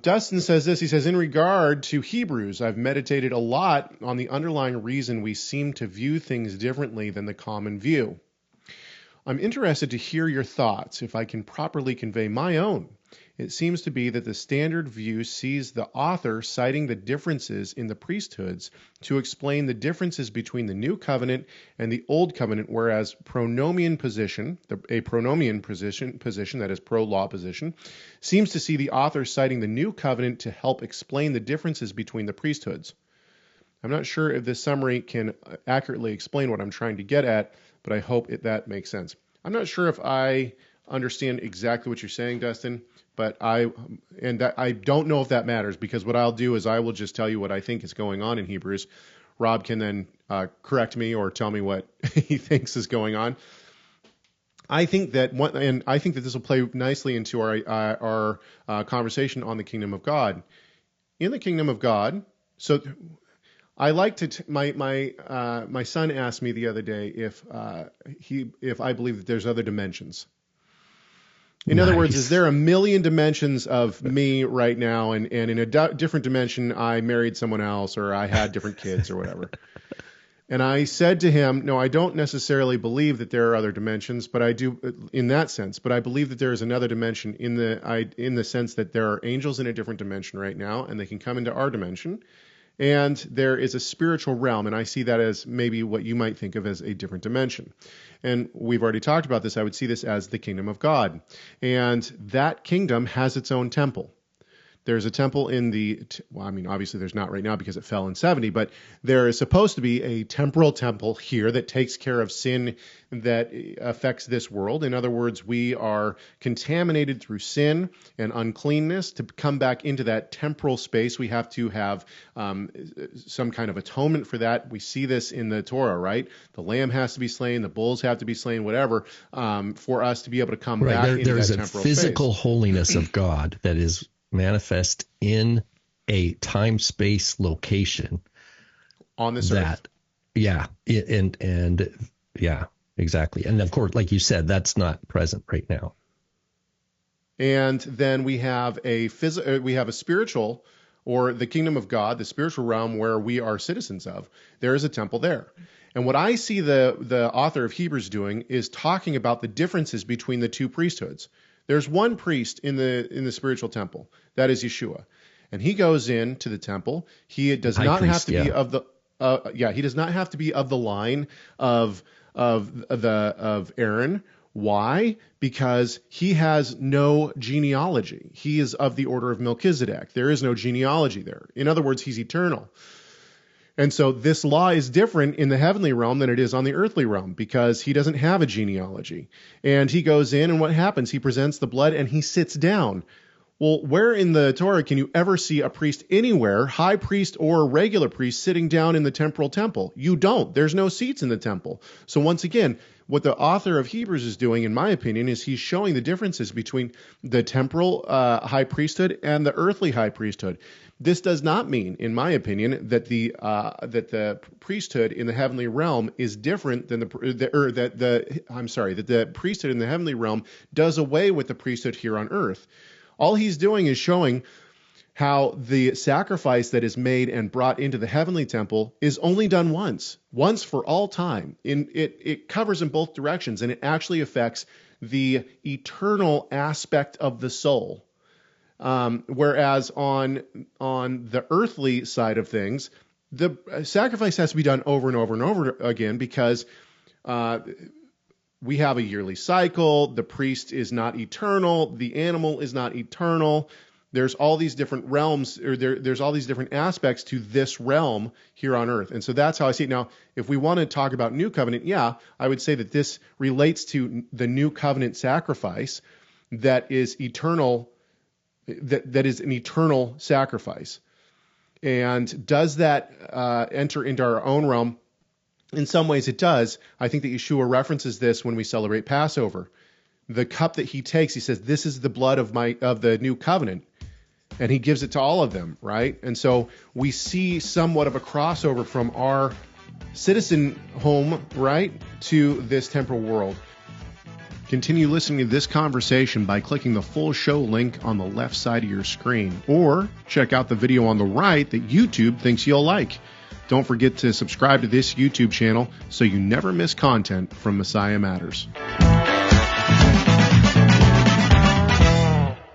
Dustin says this. He says, in regard to Hebrews, I've meditated a lot on the underlying reason we seem to view things differently than the common view. I'm interested to hear your thoughts, if I can properly convey my own. It seems to be that the standard view sees the author citing the differences in the priesthoods to explain the differences between the New Covenant and the Old Covenant, whereas Pronomian position, a Pronomian position, that is pro-law position, seems to see the author citing the New Covenant to help explain the differences between the priesthoods. I'm not sure if this summary can accurately explain what I'm trying to get at, but I hope that makes sense. I'm not sure if I understand exactly what you're saying, Dustin, but I don't know if that matters, because what I'll do is I will just tell you what I think is going on in Hebrews. Rob can then correct me or tell me what he thinks is going on. I think that this will play nicely into our conversation on the kingdom of God. In the kingdom of God, so I like to my son asked me the other day if I believe that there's other dimensions. In other words, is there a million dimensions of me right now, and in a different dimension I married someone else, or I had different kids or whatever? And I said to him, no, I don't necessarily believe that there are other dimensions, but I do in that sense. But I believe that there is another dimension in the sense that there are angels in a different dimension right now, and they can come into our dimension. And there is a spiritual realm, and I see that as maybe what you might think of as a different dimension. And we've already talked about this. I would see this as the kingdom of God. And that kingdom has its own temple. There's a temple obviously there's not right now because it fell in 70, but there is supposed to be a temporal temple here that takes care of sin that affects this world. In other words, we are contaminated through sin and uncleanness. To come back into that temporal space, we have to have some kind of atonement for that. We see this in the Torah, right? The lamb has to be slain, the bulls have to be slain, whatever, for us to be able to come back into that temporal space. There's a physical holiness of God that is manifest in a time-space location on this earth. Exactly. And of course, like you said, that's not present right now. And then we have a spiritual, or the kingdom of God, the spiritual realm where we are citizens of. There is a temple there. And what I see the author of Hebrews doing is talking about the differences between the two priesthoods. There's one priest in the spiritual temple, that is Yeshua, and he goes into the temple. He does not have to be of the he does not have to be of the line of Aaron. Why? Because he has no genealogy. He is of the order of Melchizedek. There is no genealogy there. In other words, he's eternal. And so this law is different in the heavenly realm than it is on the earthly realm, because he doesn't have a genealogy. And he goes in, and what happens? He presents the blood and he sits down. Well, where in the Torah can you ever see a priest anywhere, high priest or regular priest, sitting down in the temporal temple? You don't. There's no seats in the temple. So once again, what the author of Hebrews is doing, in my opinion, is he's showing the differences between the temporal high priesthood and the earthly high priesthood. This does not mean, in my opinion, that the priesthood in the heavenly realm is different than that the priesthood in the heavenly realm does away with the priesthood here on earth. All he's doing is showing how the sacrifice that is made and brought into the heavenly temple is only done once for all time. It covers in both directions, and it actually affects the eternal aspect of the soul. Whereas on the earthly side of things, the sacrifice has to be done over and over and over again, because we have a yearly cycle. The priest is not eternal. The animal is not eternal. There's all these different realms, or there's all these different aspects to this realm here on earth. And so that's how I see it. Now, if we want to talk about New Covenant, I would say that this relates to the New Covenant sacrifice that is eternal, that is an eternal sacrifice. And does that enter into our own realm? In some ways it does. I think that Yeshua references this when we celebrate Passover. The cup that he takes, he says, this is the blood of the new covenant. And he gives it to all of them, right? And so we see somewhat of a crossover from our citizen home, right, to this temporal world. Continue listening to this conversation by clicking the full show link on the left side of your screen, or check out the video on the right that YouTube thinks you'll like. Don't forget to subscribe to this YouTube channel so you never miss content from Messiah Matters.